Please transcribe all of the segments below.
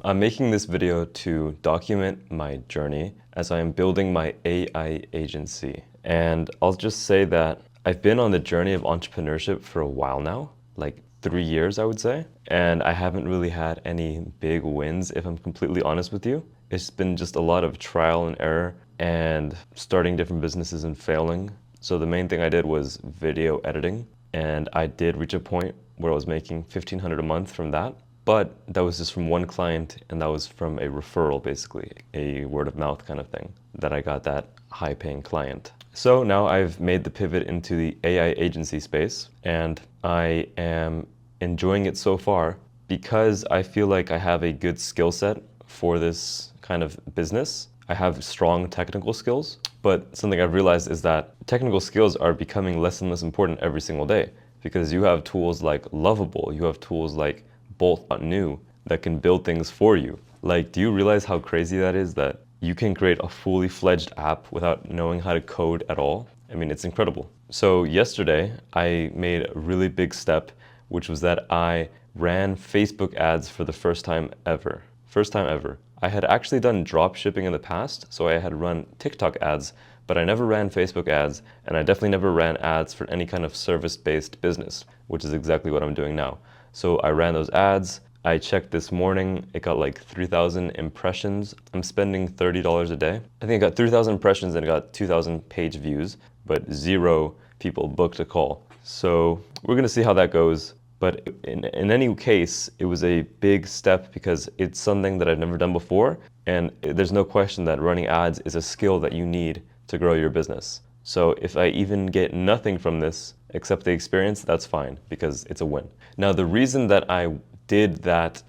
I'm making this video to document my journey as I am building my AI agency. And I'll just say that I've been on the journey of entrepreneurship for a while now, like 3 years, I would say. And I haven't really had any big wins, if I'm completely honest with you. It's been just a lot of trial and error and starting different businesses and failing. So the main thing I did was video editing. And I did reach a point where I was making $1,500 a month from that. But that was just from one client, and that was from a referral, basically, a word of mouth kind of thing, that I got that high paying client. So now I've made the pivot into the AI agency space, and I am enjoying it so far because I feel like I have a good skill set for this kind of business. I have strong technical skills, but something I've realized is that technical skills are becoming less and less important every single day because you have tools like Lovable, you have tools like Bolt.new that can build things for you. Like, do you realize how crazy that is, that you can create a fully fledged app without knowing how to code at all? I mean, it's incredible. So yesterday I made a really big step, which was that I ran Facebook ads for the first time ever. First time ever. I had actually done drop shipping in the past, so I had run TikTok ads, but I never ran Facebook ads, and I definitely never ran ads for any kind of service-based business, which is exactly what I'm doing now. So I ran those ads. I checked this morning, it got like 3,000 impressions. I'm spending $30 a day. I think I got 3,000 impressions and it got 2,000 page views, but 0 people booked a call. So we're gonna see how that goes. But in any case, it was a big step because it's something that I've never done before. And there's no question that running ads is a skill that you need to grow your business. So if I even get nothing from this except the experience, that's fine because it's a win. Now, the reason that I did that,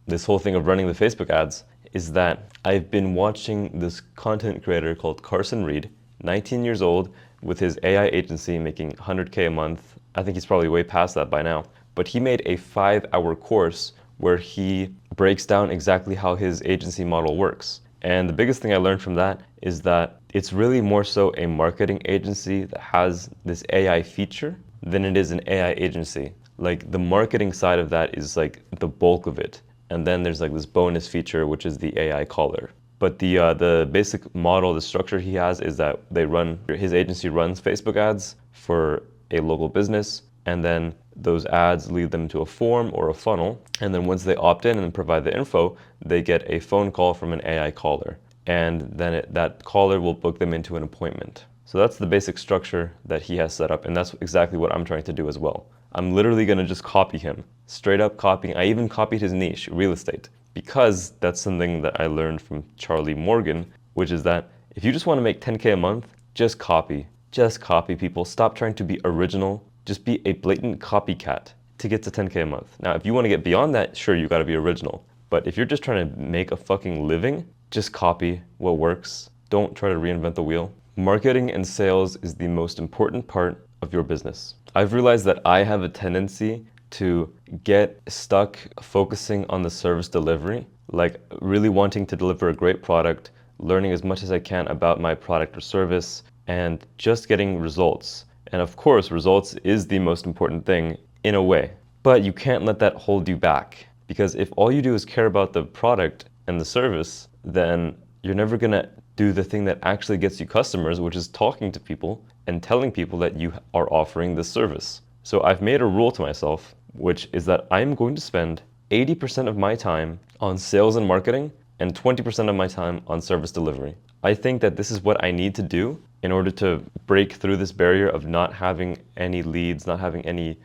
this whole thing of running the Facebook ads, is that I've been watching this content creator called Carson Reed, 19 years old, with his AI agency making 100K a month. I think he's probably way past that by now. But he made a 5-hour course where he breaks down exactly how his agency model works. And the biggest thing I learned from that is that it's really more so a marketing agency that has this AI feature than it is an AI agency. Like, the marketing side of that is like the bulk of it. And then there's like this bonus feature, which is the AI caller. But the basic model, the structure he has is that his agency runs Facebook ads for a local business, and then those ads lead them to a form or a funnel. And then once they opt in and provide the info, they get a phone call from an AI caller. And then that caller will book them into an appointment. So that's the basic structure that he has set up. And that's exactly what I'm trying to do as well. I'm literally going to just copy him, straight up copying. I even copied his niche, real estate, because that's something that I learned from Charlie Morgan, which is that if you just want to make 10K a month, just copy. Just copy, people. Stop trying to be original. Just be a blatant copycat to get to 10K a month. Now, if you want to get beyond that, sure, you got to be original. But if you're just trying to make a fucking living, just copy what works. Don't try to reinvent the wheel. Marketing and sales is the most important part of your business. I've realized that I have a tendency to get stuck focusing on the service delivery, like really wanting to deliver a great product, learning as much as I can about my product or service, and just getting results. And of course, results is the most important thing in a way, but you can't let that hold you back, because if all you do is care about the product and the service, then you're never gonna do the thing that actually gets you customers, which is talking to people and telling people that you are offering this service. So I've made a rule to myself, which is that I'm going to spend 80% of my time on sales and marketing and 20% of my time on service delivery. I think that this is what I need to do in order to break through this barrier of not having any leads, not having any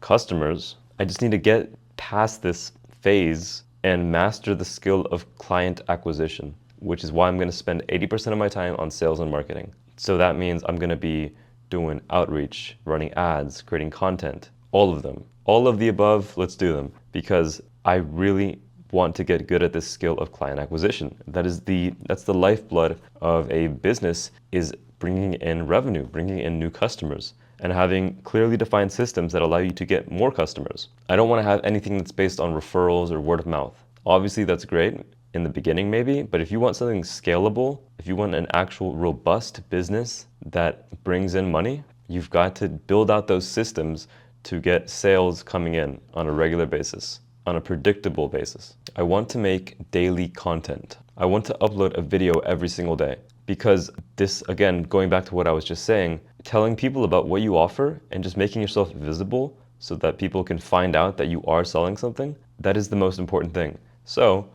customers. I just need to get past this phase and master the skill of client acquisition, which is why I'm going to spend 80% of my time on sales and marketing. So that means I'm going to be doing outreach, running ads, creating content, all of them. All of the above, let's do them, because I really want to get good at this skill of client acquisition. That's the lifeblood of a business, is bringing in revenue, bringing in new customers, and having clearly defined systems that allow you to get more customers. I don't want to have anything that's based on referrals or word of mouth. Obviously, that's great in the beginning maybe, but if you want something scalable, if you want an actual robust business that brings in money, you've got to build out those systems to get sales coming in on a regular basis. on a predictable basis. I want to make daily content. I want to upload a video every single day because this, again, going back to what I was just saying, telling people about what you offer and just making yourself visible so that people can find out that you are selling something, that is the most important thing. So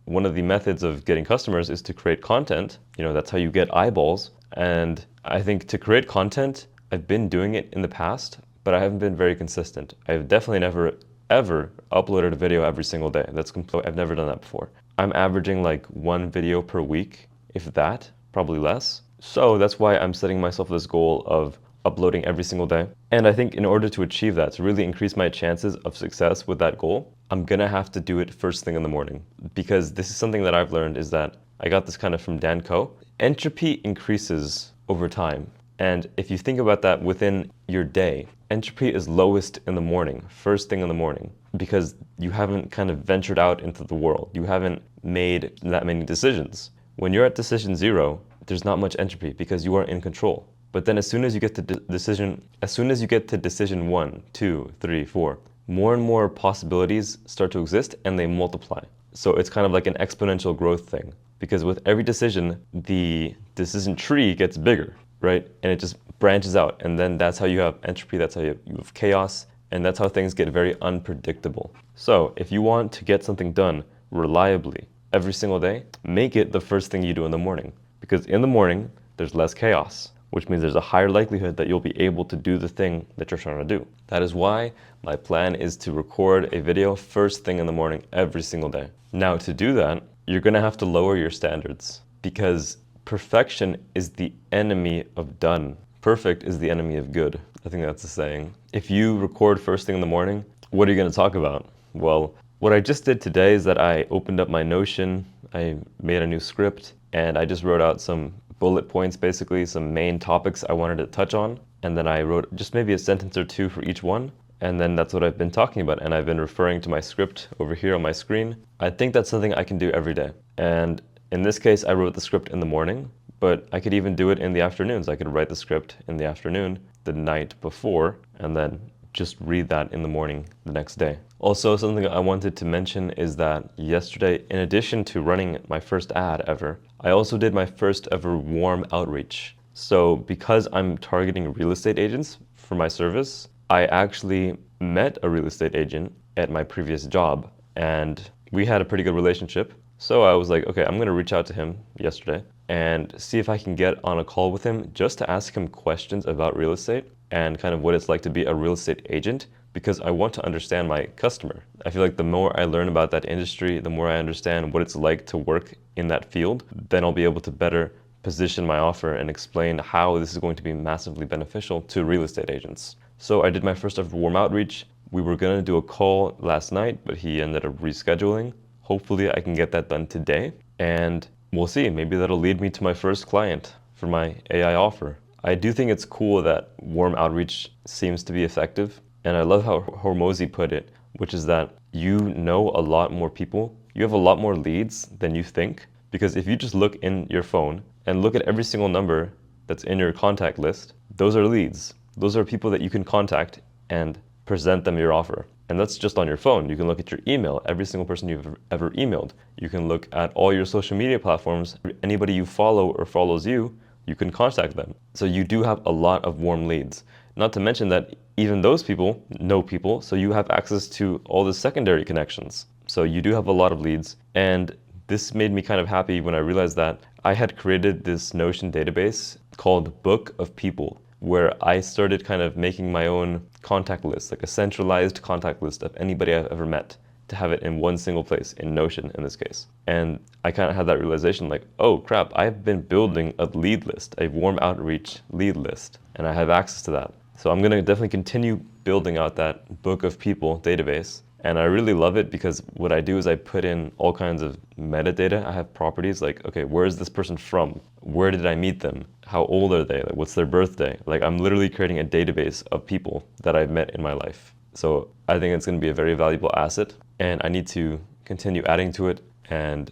one of the methods of getting customers is to create content. You know, that's how you get eyeballs. And I think to create content, I've been doing it in the past, but I haven't been very consistent. I've definitely never, ever uploaded a video every single day. I've never done that before. I'm averaging like 1 video per week, if that, probably less. So that's why I'm setting myself this goal of uploading every single day. And I think in order to achieve that, to really increase my chances of success with that goal, I'm gonna have to do it first thing in the morning. Because this is something that I've learned, is that I got this kind of from Dan Coe. Entropy increases over time. And if you think about that within your day, entropy is lowest in the morning, first thing in the morning, because you haven't kind of ventured out into the world. You haven't made that many decisions. When you're at decision 0, there's not much entropy because you are in control. But then as soon as you get to decision 1, 2, 3, 4, more and more possibilities start to exist and they multiply. So it's kind of like an exponential growth thing, because with every decision, the decision tree gets bigger, right? And it just branches out. And then that's how you have entropy, that's how you have chaos, and that's how things get very unpredictable. So if you want to get something done reliably every single day, make it the first thing you do in the morning. Because in the morning, there's less chaos, which means there's a higher likelihood that you'll be able to do the thing that you're trying to do. That is why my plan is to record a video first thing in the morning every single day. Now, to do that, you're gonna have to lower your standards, because perfection is the enemy of done. Perfect is the enemy of good. I think that's the saying. If you record first thing in the morning, what are you gonna talk about? Well, what I just did today is that I opened up my Notion, I made a new script, and I just wrote out some bullet points, basically some main topics I wanted to touch on. And then I wrote just maybe a sentence or two for each one. And then that's what I've been talking about. And I've been referring to my script over here on my screen. I think that's something I can do every day. And in this case, I wrote the script in the morning, but I could even do it in the afternoons. I could write the script in the afternoon, the night before, and then just read that in the morning the next day. Also, something I wanted to mention is that yesterday, in addition to running my first ad ever, I also did my first ever warm outreach. So because I'm targeting real estate agents for my service, I actually met a real estate agent at my previous job, and we had a pretty good relationship. So I was like, okay, I'm gonna reach out to him yesterday and see if I can get on a call with him just to ask him questions about real estate and kind of what it's like to be a real estate agent, because I want to understand my customer. I feel like the more I learn about that industry, the more I understand what it's like to work in that field, then I'll be able to better position my offer and explain how this is going to be massively beneficial to real estate agents. So I did my first ever warm outreach. We were gonna do a call last night, but he ended up rescheduling. Hopefully I can get that done today, and we'll see, maybe that'll lead me to my first client for my AI offer. I do think it's cool that warm outreach seems to be effective. And I love how Hormozy put it, which is that you know a lot more people. You have a lot more leads than you think. Because if you just look in your phone and look at every single number that's in your contact list, those are leads. Those are people that you can contact and present them your offer. And that's just on your phone. You can look at your email, every single person you've ever emailed. You can look at all your social media platforms. Anybody you follow or follows you, you can contact them. So you do have a lot of warm leads. Not to mention that even those people know people, so you have access to all the secondary connections. So you do have a lot of leads. And this made me kind of happy when I realized that I had created this Notion database called Book of People, where I started kind of making my own contact list, like a centralized contact list of anybody I've ever met, to have it in one single place, in Notion in this case. And I kind of had that realization like, oh crap, I've been building a lead list, a warm outreach lead list, and I have access to that. So I'm gonna definitely continue building out that Book of People database. And I really love it because what I do is I put in all kinds of metadata. I have properties like, okay, where is this person from? Where did I meet them? How old are they? Like, what's their birthday? Like, I'm literally creating a database of people that I've met in my life. So I think it's gonna be a very valuable asset, and I need to continue adding to it and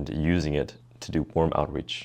using it to do warm outreach.